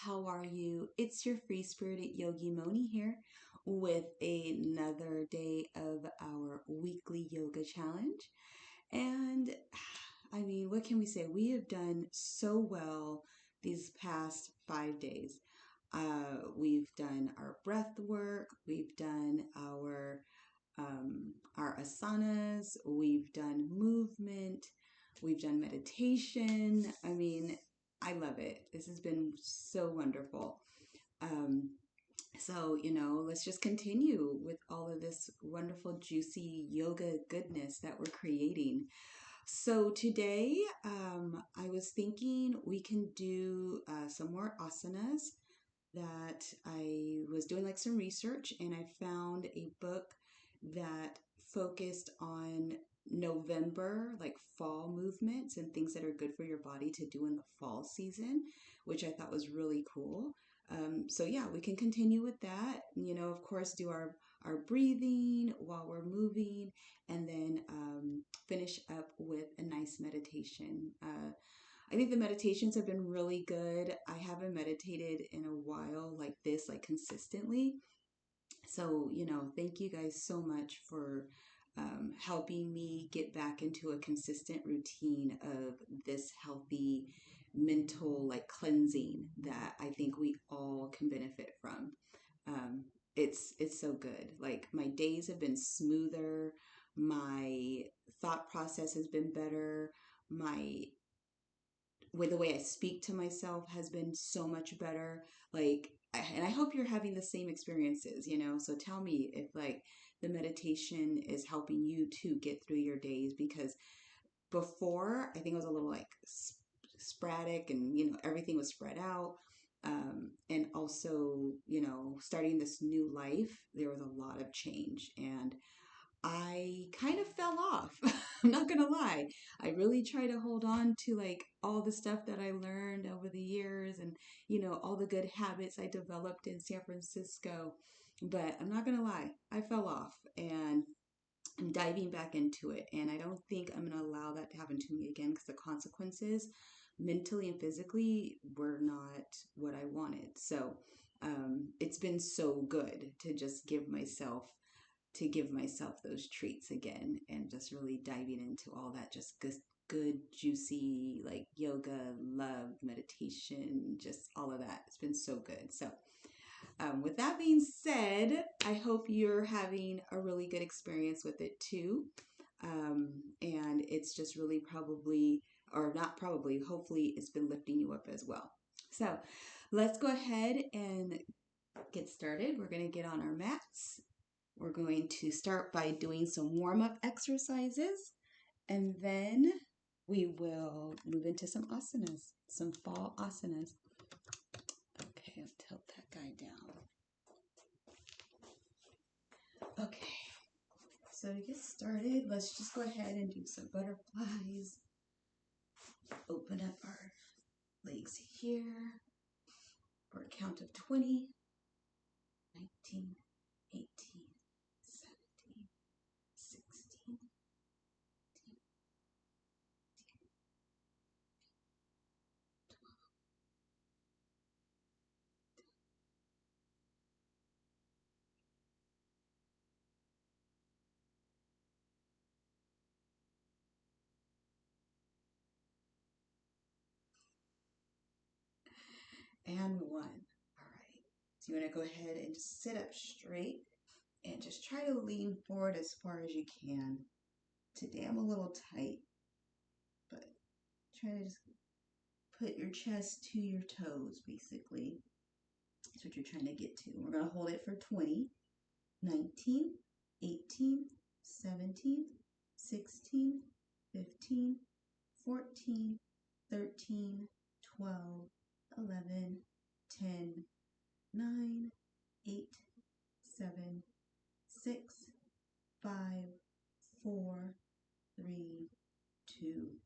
how are you? It's your free spirited yogi Moni here with another day of our weekly yoga challenge. And I mean, what can we say? We have done so well these past 5 days. We've done our breath work, we've done our asanas, we've done movement, we've done meditation. I mean, I love it. This has been so wonderful. Um, let's just continue with all of this wonderful, juicy yoga goodness that we're creating. So today, I was thinking we can do some more asanas that I was doing like some research and I found a book that focused on November, like fall movements and things that are good for your body to do in the fall season, which I thought was really cool. So yeah, we can continue with that. Of course, do our breathing while we're moving, and then finish up with a nice meditation. I think the meditations have been really good. I haven't meditated in a while like this, like consistently. So, thank you guys so much for helping me get back into a consistent routine of this healthy mental like cleansing that I think we all can benefit from. Um, it's so good. Like my days have been smoother, my thought process has been better, my with the way I speak to myself has been so much better. And I hope you're having the same experiences. So tell me if like the meditation is helping you to get through your days, because before I think it was a little like sporadic and, everything was spread out. And also, starting this new life, there was a lot of change and I kind of fell off. I'm not gonna lie. I really try to hold on to like all the stuff that I learned over the years and, all the good habits I developed in San Francisco. But I'm not gonna lie, I fell off and I'm diving back into it. And I don't think I'm gonna allow that to happen to me again because the consequences mentally and physically were not what I wanted. So it's been so good to just give myself those treats again and just really diving into all that just good juicy like yoga, love, meditation, just all of that. It's been so good. So with that being said, I hope you're having a really good experience with it too. And it's just really probably, or not probably, hopefully it's been lifting you up as well. So let's go ahead and get started. We're going to get on our mats. We're going to start by doing some warm-up exercises, and then we will move into some asanas, some fall asanas. Okay, I'll tilt that guy down. Okay, so to get started, let's just go ahead and do some butterflies. Open up our legs here for a count of 20, 19, 18, 17, 16, and 1. All right. So you want to go ahead and just sit up straight and just try to lean forward as far as you can. Today I'm a little tight, but try to just put your chest to your toes, basically. That's what you're trying to get to. We're going to hold it for 20, 19, 18, 17, 16, 15, 14, 13, 12, 11, 10, 9, 8, 7, 6, 5, 4, 3, 2,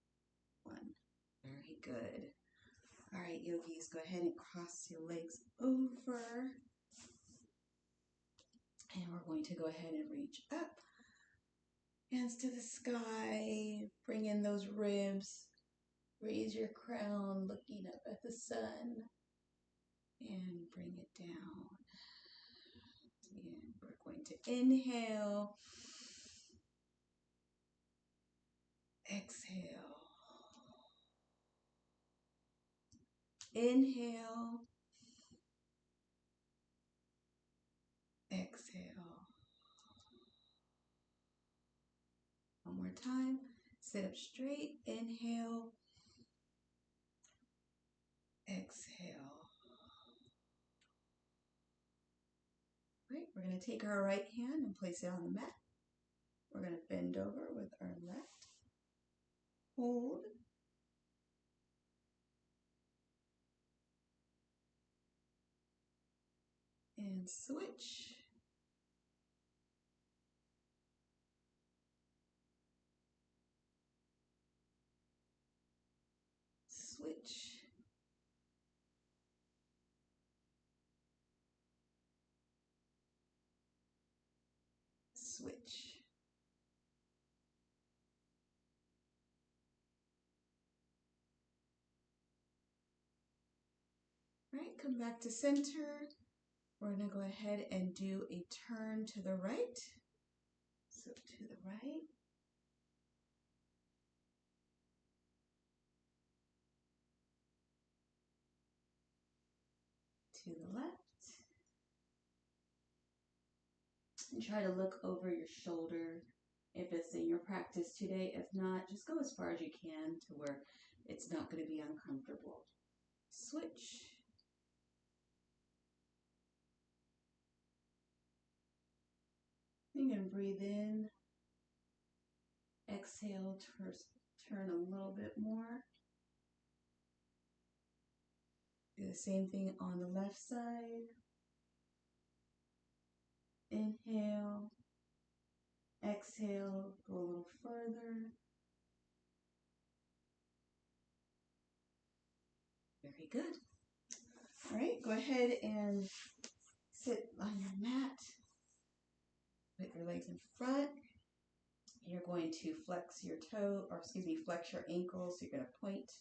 1. Very good. All right, yogis, go ahead and cross your legs over. And we're going to go ahead and reach up. Hands to the sky. Bring in those ribs. Raise your crown, looking up at the sun. down. And we're going to inhale, exhale, inhale, exhale. One more time. Sit up straight, inhale, exhale. Right, we're going to take our right hand and place it on the mat. We're going to bend over with our left. Hold. And switch. Switch. Switch. All right, come back to center. We're going to go ahead and do a turn to the right. So to the right. To the left. And try to look over your shoulder if it's in your practice today. If not, just go as far as you can to where it's not going to be uncomfortable. Switch. You can breathe in. Exhale, turn a little bit more. Do the same thing on the left side. Inhale. Exhale, go a little further. Very good. All right, go ahead and sit on your mat. Put your legs in front. You're going to flex your flex your ankles. So you're going to point,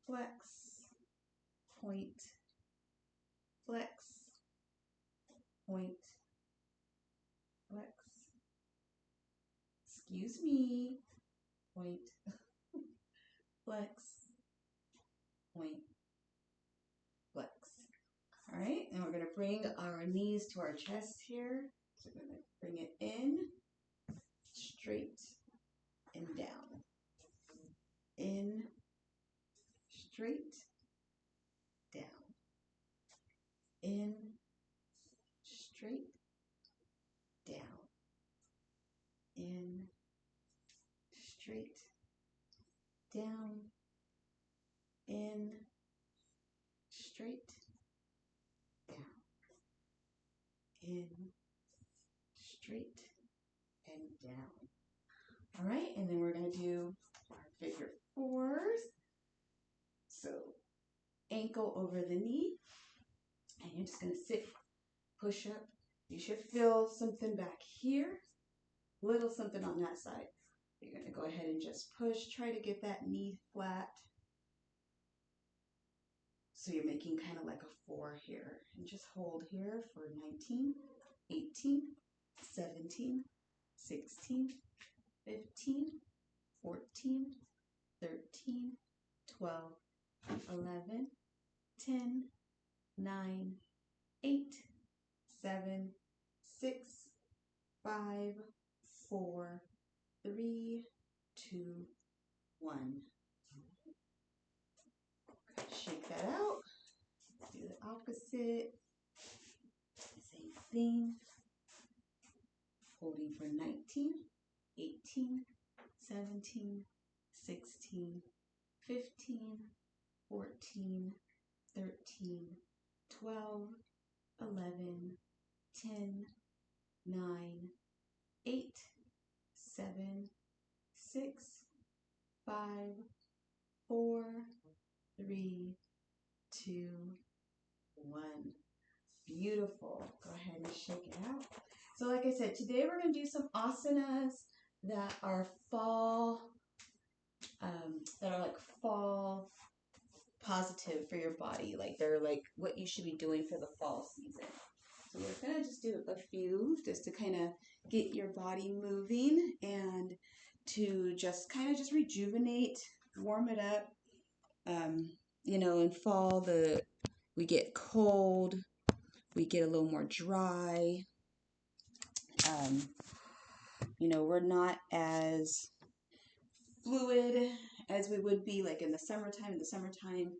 flex, point, flex, point, flex. Excuse me. Point, flex, point, flex. All right, and we're going to bring our knees to our chest here. So we're going to bring it in, straight, and down. In, straight, down. In, straight, down. In, straight, down. In, straight, down. In, straight, and down. All right, and then we're going to do our figure fours. So ankle over the knee, and you're just going to sit, push up. You should feel something back here, little something on that side. You're going to go ahead and just push. Try to get that knee flat. So you're making kind of like a 4 here. And just hold here for 19, 18, 17, 16, 15, 14, 13, 12, 11, 10, 9, 8, 7, 6, 5, 4, 3, 2, 1. Shake that out. Do the opposite. Same thing. Holding for 19, 18, 17, 16, 15, 14, 13, 12, 11, 10, 9, 8, 7, 6, 5, 4, 3, 2, 1. Beautiful. Go ahead and shake it out. So like I said, today we're going to do some asanas that are fall positive for your body. Like they're like what you should be doing for the fall season. So we're gonna just do a few just to kind of get your body moving and to just kind of just rejuvenate, warm it up. You know, in fall we get cold, we get a little more dry. Um, you know, we're not as fluid as we would be like in the summertime. In the summertime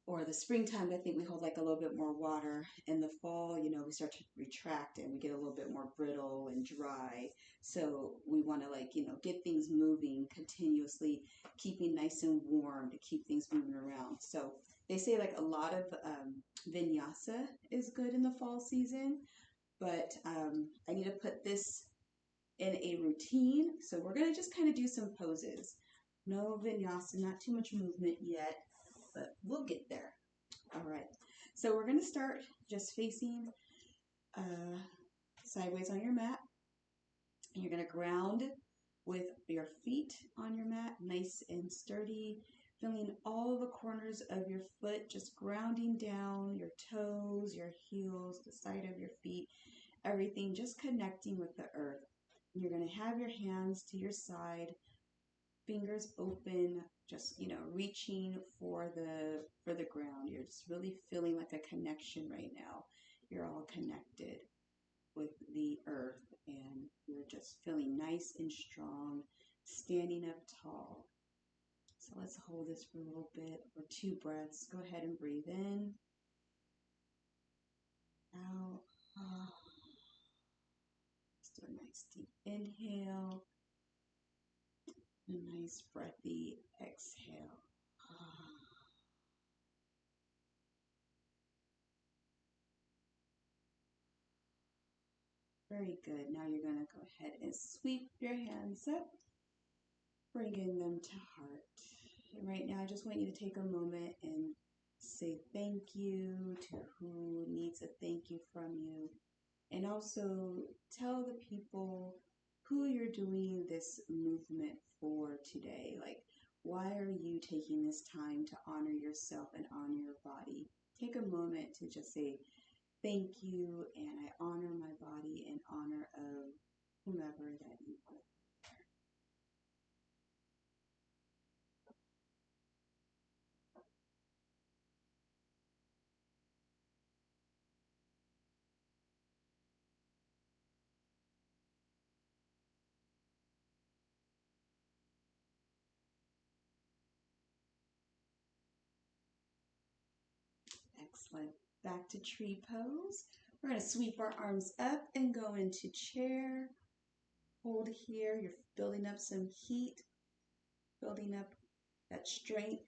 or the springtime, I think we hold like a little bit more water. In the fall, you know, we start to retract and we get a little bit more brittle and dry. So we want to like, you know, get things moving continuously, keeping nice and warm to keep things moving around. So they say like a lot of vinyasa is good in the fall season, but I need to put this in a routine. So we're going to just kind of do some poses. No vinyasa, not too much movement yet, but we'll get there. All right. So we're going to start just facing sideways on your mat. And you're going to ground with your feet on your mat, nice and sturdy, feeling all the corners of your foot, just grounding down your toes, your heels, the side of your feet, everything just connecting with the earth. You're going to have your hands to your side, fingers open, just, you know, reaching for the ground. You're just really feeling like a connection right now. You're all connected with the earth and you're just feeling nice and strong, standing up tall. So let's hold this for a little bit, or 2 breaths. Go ahead and breathe in, out. Just do a nice deep inhale, a nice breathy exhale. Very good. Now you're going to go ahead and sweep your hands up, bringing them to heart. And right now, I just want you to take a moment and say thank you to who needs a thank you from you. And also tell the people who you're doing this movement for today. Like, why are you taking this time to honor yourself and honor your body? Take a moment to just say, thank you, and I honor my body in honor of whomever that you want. Excellent. Back to tree pose. We're going to sweep our arms up and go into chair. Hold here. You're building up some heat, building up that strength.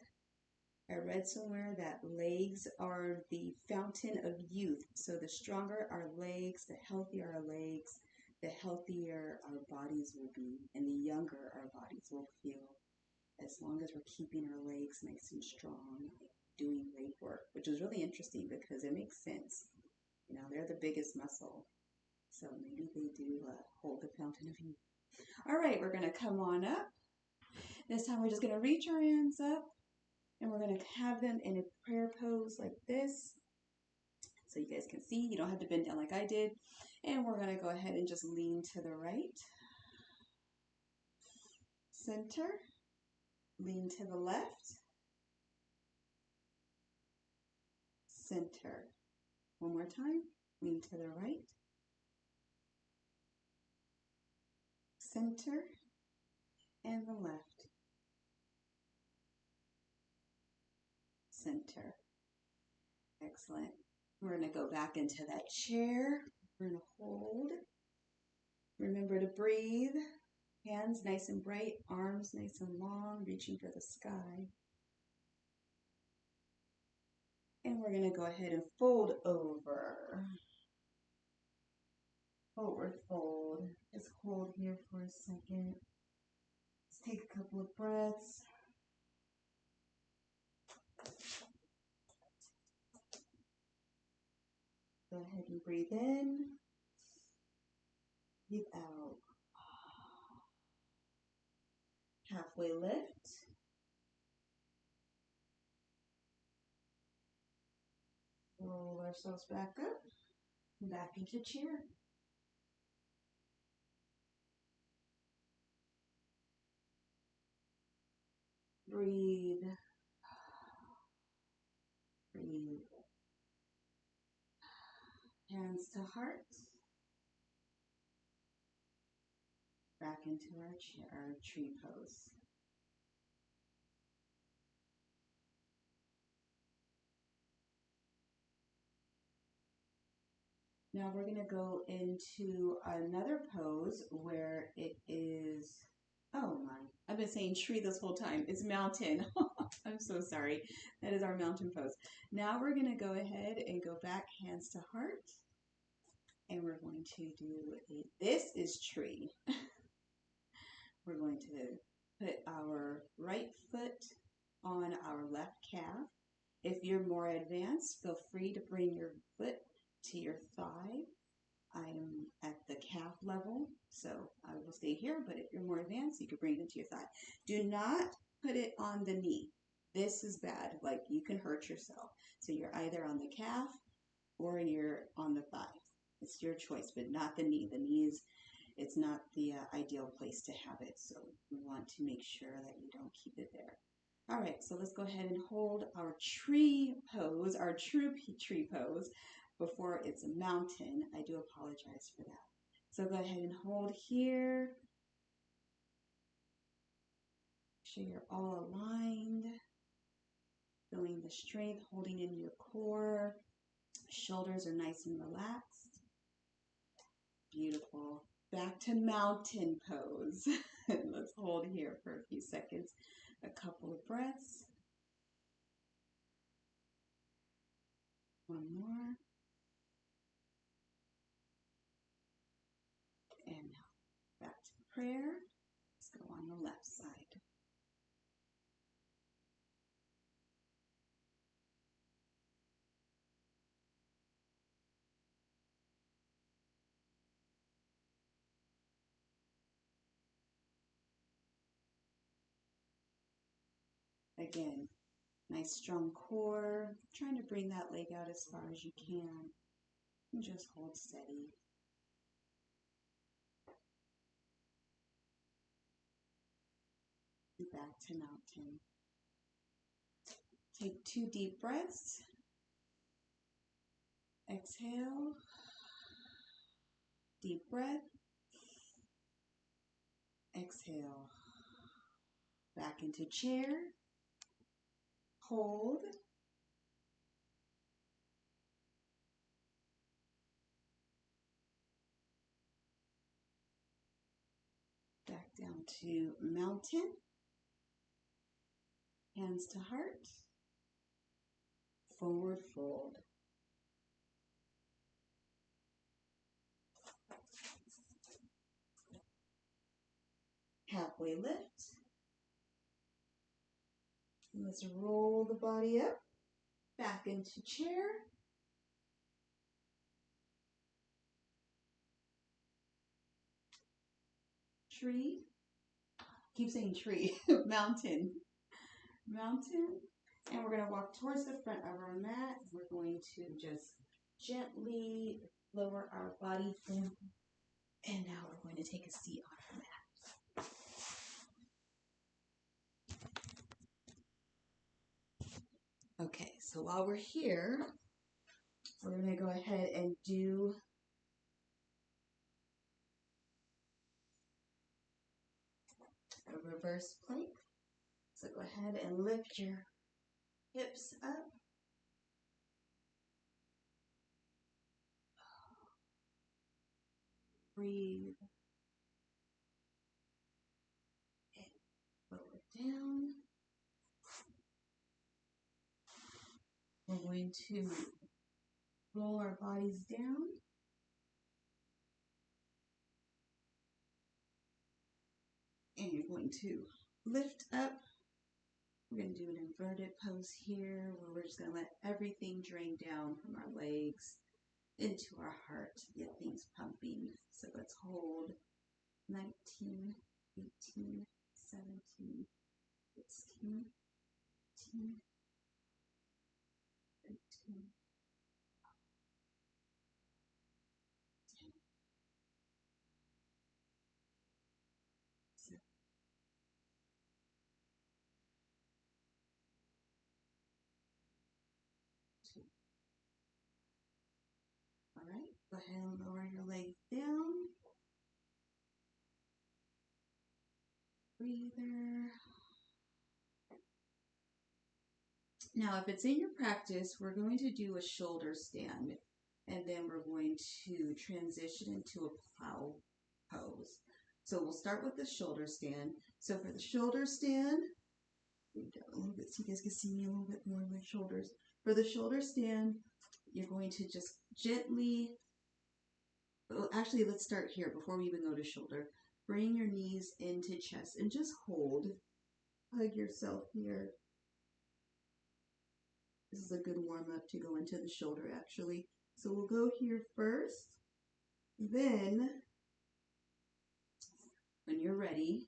I read somewhere that legs are the fountain of youth. So the stronger our legs, the healthier our legs, the healthier our bodies will be, and the younger our bodies will feel, as long as we're keeping our legs nice and strong, doing great work, which is really interesting because it makes sense. You know, they're the biggest muscle. So maybe they do hold the fountain of youth. All right, we're going to come on up. This time we're just going to reach our hands up and we're going to have them in a prayer pose like this. So you guys can see, you don't have to bend down like I did. And we're going to go ahead and just lean to the right. Center. Lean to the left. Center. One more time. Lean to the right. Center. And the left. Center. Excellent. We're going to go back into that chair. We're going to hold. Remember to breathe. Hands nice and bright, arms nice and long, reaching for the sky. And we're going to go ahead and fold over. Forward fold. Just hold here for a second. Let's take a couple of breaths. Go ahead and breathe in. Breathe out. Halfway lift. ourselves back up, back into chair. Breathe. Breathe. Hands to heart. Back into our chair, our tree pose. Now we're going to go into another pose where it is, oh my, I've been saying tree this whole time. It's mountain. I'm so sorry. That is our mountain pose. Now we're going to go ahead and go back, hands to heart. And we're going to do this is tree. We're going to put our right foot on our left calf. If you're more advanced, feel free to bring your foot to your thigh. I'm at the calf level, so I will stay here, but if you're more advanced, you can bring it to your thigh. Do not put it on the knee. This is bad, like you can hurt yourself. So you're either on the calf or you're on the thigh. It's your choice, but not the knee. The knee is, it's not the ideal place to have it, so we want to make sure that you don't keep it there. All right, so let's go ahead and hold our tree pose, our true tree pose, before it's a mountain. I do apologize for that. So go ahead and hold here. Make sure you're all aligned. Feeling the strength, holding in your core. Shoulders are nice and relaxed. Beautiful. Back to mountain pose. Let's hold here for a few seconds. A couple of breaths. One more. And now back to prayer. Let's go on the left side. Again, nice strong core. Trying to bring that leg out as far as you can. And just hold steady. And back to mountain. Take 2 deep breaths. Exhale. Deep breath. Exhale. Back into chair. Hold. Back down to mountain. Hands to heart. Forward fold. Halfway lift. Let's roll the body up. Back into chair. Tree. Keep saying tree. Mountain. Mountain. And we're going to walk towards the front of our mat. We're going to just gently lower our body down. And now we're going to take a seat on our mat. Okay, so while we're here, we're going to go ahead and do a reverse plank. So go ahead and lift your hips up. Breathe. And lower down. We're going to roll our bodies down. And you're going to lift up. We're going to do an inverted pose here where we're just going to let everything drain down from our legs into our heart to get things pumping. So let's hold 19, 18, 17, 16, 18, 18, Go ahead and lower your legs down. Breather. Now, if it's in your practice, we're going to do a shoulder stand, and then we're going to transition into a plow pose. So we'll start with the shoulder stand. So for the shoulder stand, move down a little bit so you guys can see me a little bit more of my shoulders. For the shoulder stand, you're going to just gently, well, actually, let's start here before we even go to shoulder. Bring your knees into chest and just hold. Hug yourself here. This is a good warm-up to go into the shoulder, actually. So we'll go here first. Then, when you're ready,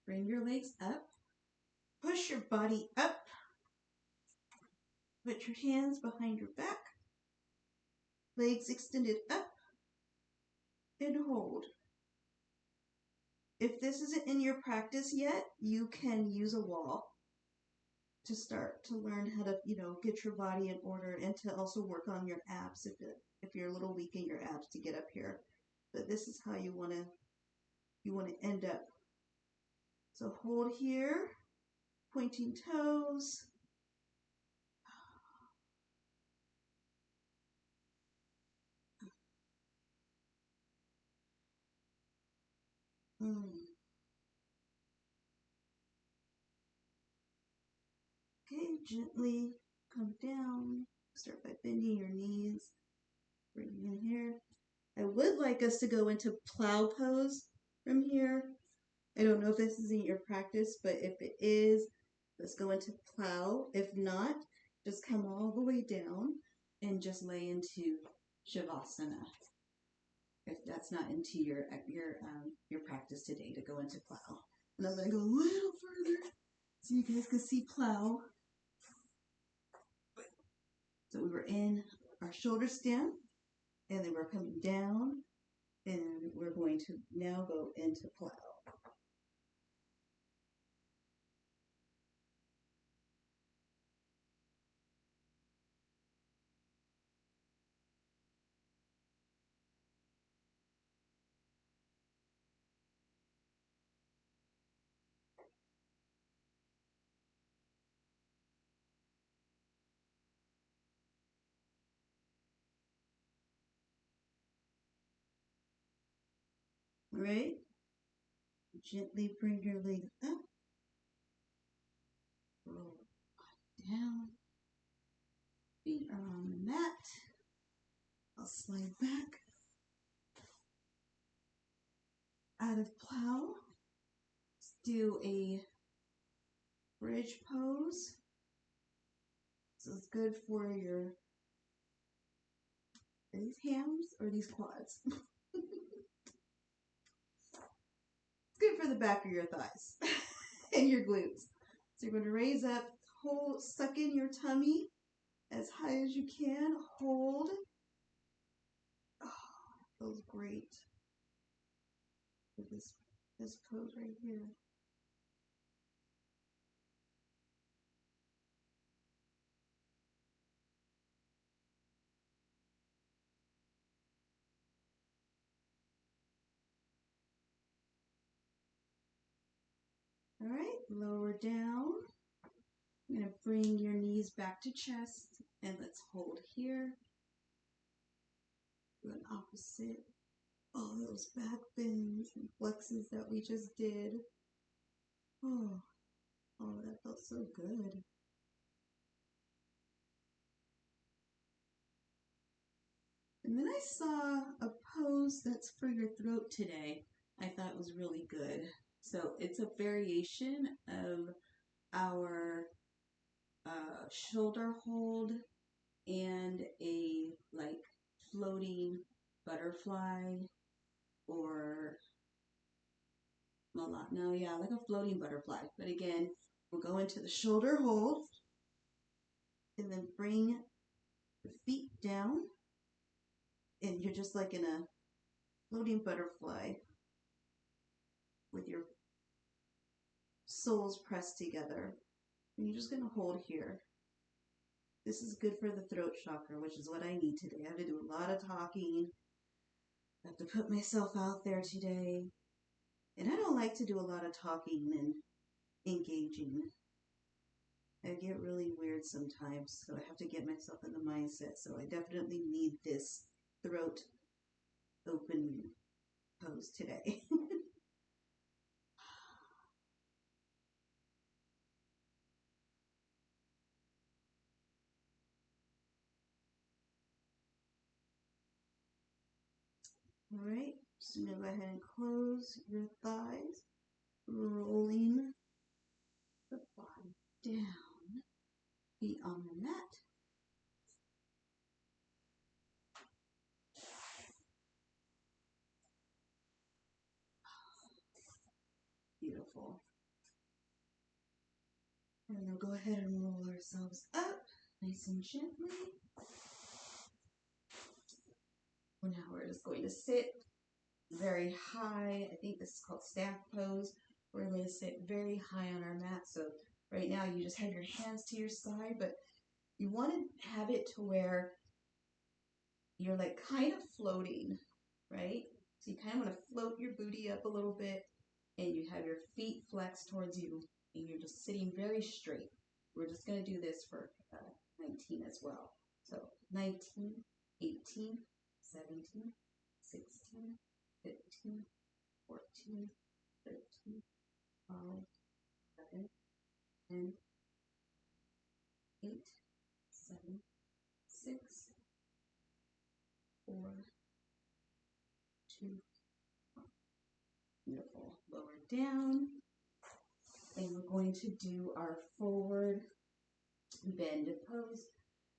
bring your legs up. Push your body up. Put your hands behind your back. Legs extended up. And hold. If this isn't in your practice yet, you can use a wall to start to learn how to, get your body in order and to also work on your abs if you're a little weak in your abs to get up here. But this is how you want to end up. So hold here, pointing toes. Okay, gently come down. Start by bending your knees. Bring in here. I would like us to go into plow pose from here. I don't know if this isn't your practice, but if it is, let's go into plow. If not, just come all the way down and just lay into shavasana. If that's not into your practice today, to go into plow. And I'm going to go a little further so you guys can see plow. So we were in our shoulder stand, and then we're coming down, and we're going to now go into plow. All right? Gently bring your legs up. Roll down. Feet are on the mat. I'll slide back. Out of plow. Let's do a bridge pose. So it's good for these hams or these quads. It's good for the back of your thighs and your glutes. So you're going to raise up, hold, suck in your tummy as high as you can. Hold. Oh, feels great. For this pose right here. All right, lower down. I'm going to bring your knees back to chest, and let's hold here. Do an opposite. All those back bends and flexes that we just did. Oh, that felt so good. And then I saw a pose that's for your throat today. I thought was really good. So it's a variation of our shoulder hold and a like floating butterfly or no, yeah, like a floating butterfly. But again, we'll go into the shoulder hold and then bring the feet down, and you're just like in a floating butterfly with your soles pressed together. And you're just going to hold here. This is good for the throat chakra, which is what I need today. I have to do a lot of talking I have to put myself out there today. And I don't like to do a lot of talking and engaging. I get really weird sometimes, so I have to get myself in the mindset. So I definitely need this throat open pose today. All right, just gonna go ahead and close your thighs, rolling the body down, feet on the mat. Beautiful. And we'll go ahead and roll ourselves up nice and gently. Well, now we're just going to sit very high. I think this is called staff pose. We're going to sit very high on our mat. So right now you just have your hands to your side, but you want to have it to where you're like kind of floating, right? So you kind of want to float your booty up a little bit, and you have your feet flexed towards you, and you're just sitting very straight. We're just going to do this for 19 as well. So 19, 18, 17, 16, 15, 14, 13, 12, 11, 10, 8, 7, 6, 4, 2, 1. Beautiful. Lower down. And we're going to do our forward bend pose.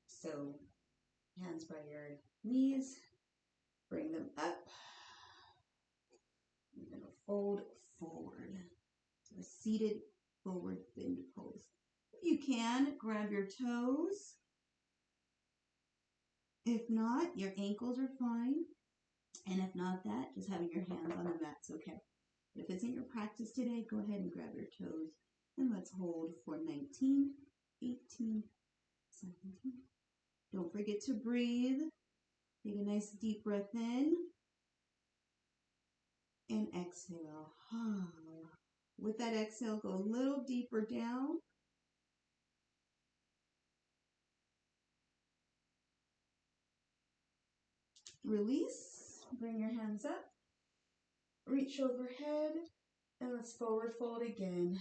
So hands by your knees, bring them up. You're going to fold forward. So a seated forward bend pose. If you can, grab your toes. If not, your ankles are fine. And if not that, just having your hands on the mat's okay. If it's in your practice today, go ahead and grab your toes. And let's hold for 19, 18, 17. Don't forget to breathe. Take a nice deep breath in. And exhale. With that exhale, go a little deeper down. Release. Bring your hands up. Reach overhead. And let's forward fold again.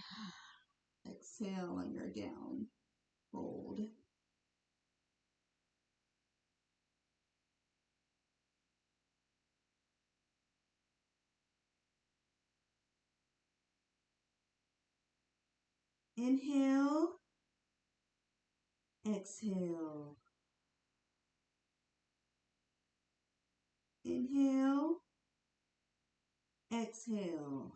Exhale and you're down. Hold. Inhale. Exhale. Inhale. Exhale.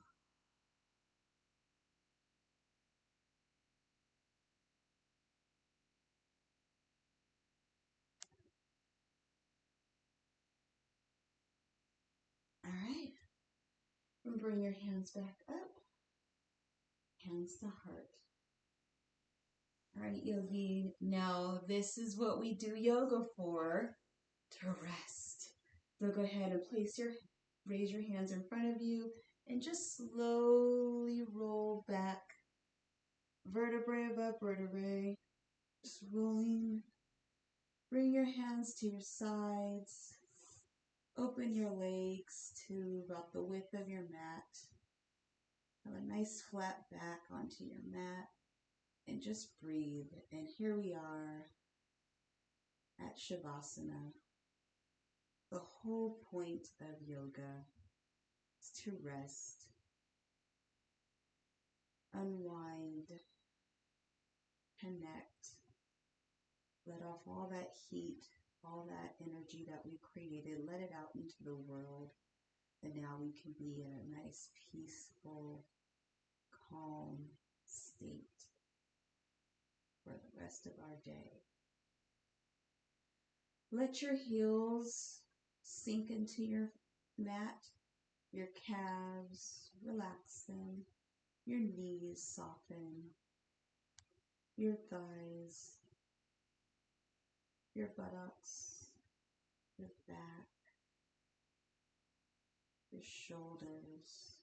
All right. And bring your hands back up. Hands to heart. All right, yogi. Now, this is what we do yoga for, to rest. So go ahead and raise your hands in front of you and just slowly roll back vertebrae above vertebrae. Just rolling. Bring your hands to your sides. Open your legs to about the width of your mat. Have a nice flat back onto your mat. And just breathe. And here we are at Shavasana. The whole point of yoga is to rest, unwind, connect, let off all that heat, all that energy that we created, let it out into the world. And now we can be in a nice, peaceful, calm state for the rest of our day. Let your heels sink into your mat, your calves, relax them, your knees soften, your thighs, your buttocks, your back, Your shoulders,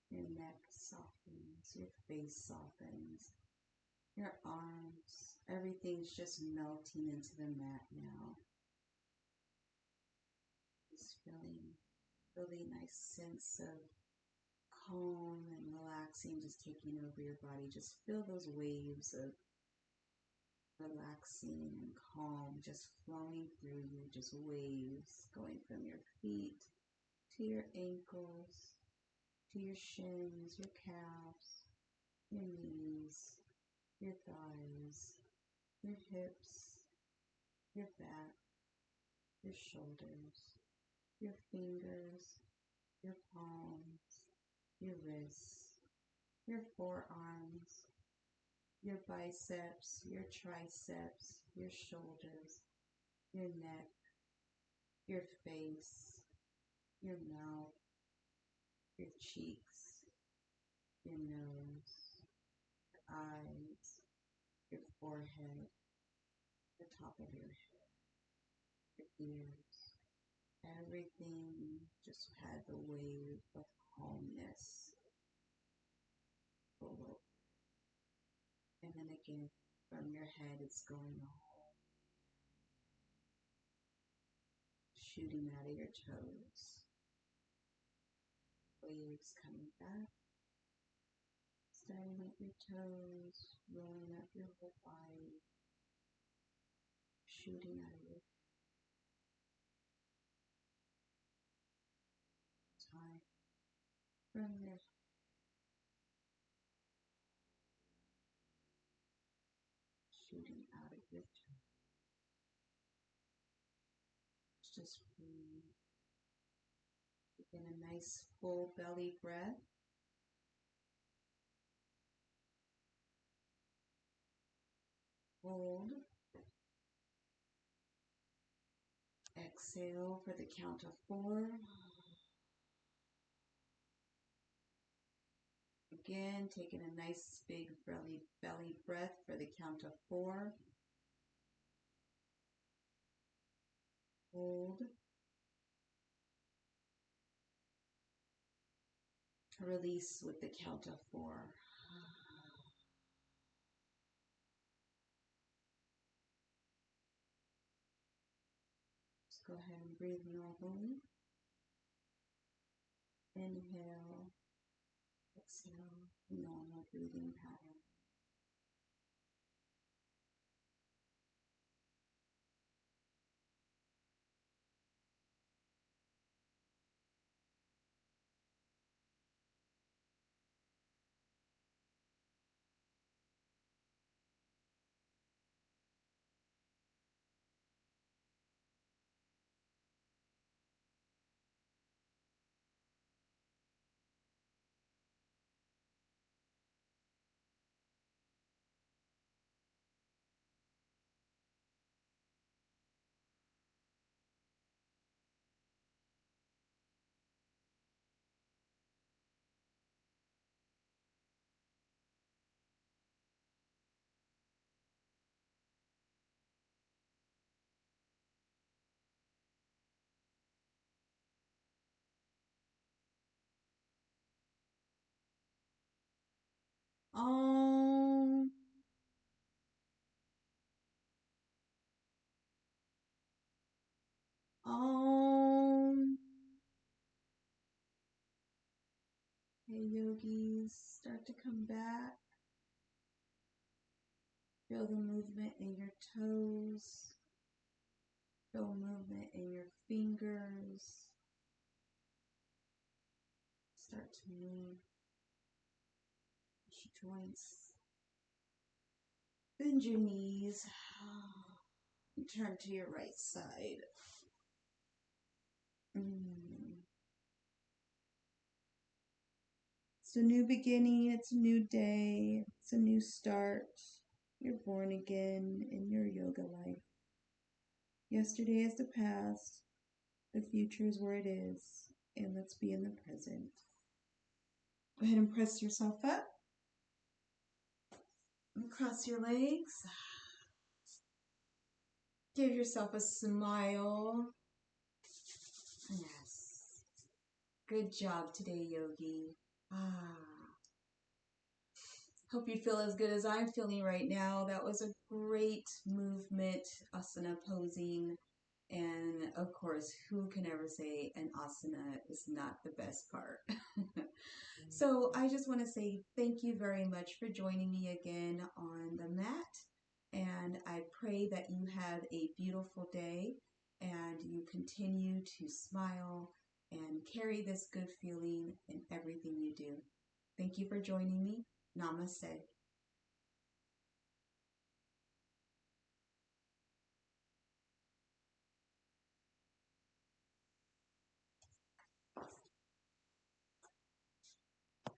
your neck softens, your face softens, your arms, everything's just melting into the mat now. Just feeling really nice sense of calm and relaxing just taking over your body. Just feel those waves of relaxing and calm just flowing through you, just waves going from your feet to your ankles, to your shins, your calves, your knees, your thighs, your hips, your back, your shoulders, your fingers, your palms, your wrists, your forearms, your biceps, your triceps, your shoulders, your neck, your face, your mouth, your cheeks, your nose, your eyes, your forehead, the top of your head, your ears. Everything just had the wave of calmness below. And then again, from your head, it's going all, shooting out of your toes. Waves coming back, starting at your toes, rolling up your whole body, shooting out of your time. From your shooting out of your toes. Just breathe. Begin a nice full belly breath. Hold. Exhale for the count of 4. Again, taking a nice big belly breath for the count of 4. Hold. Release with the count of 4. Just go ahead and breathe normally. Inhale. Exhale. Normal breathing pattern. Om. Om. Hey yogis, start to come back. Feel the movement in your toes. Feel movement in your fingers. Start to move your joints. Bend your knees. Turn to your right side. It's a new beginning. It's a new day. It's a new start. You're born again in your yoga life. Yesterday is the past. The future is where it is. And let's be in the present. Go ahead and press yourself up. And cross your legs. Give yourself a smile. Yes. Good job today, Yogi. Ah, hope you feel as good as I'm feeling right now. That was a great movement, asana posing. And of course, who can ever say an asana is not the best part? So I just want to say thank you very much for joining me again on the mat. And I pray that you have a beautiful day and you continue to smile and carry this good feeling in everything you do. Thank you for joining me. Namaste.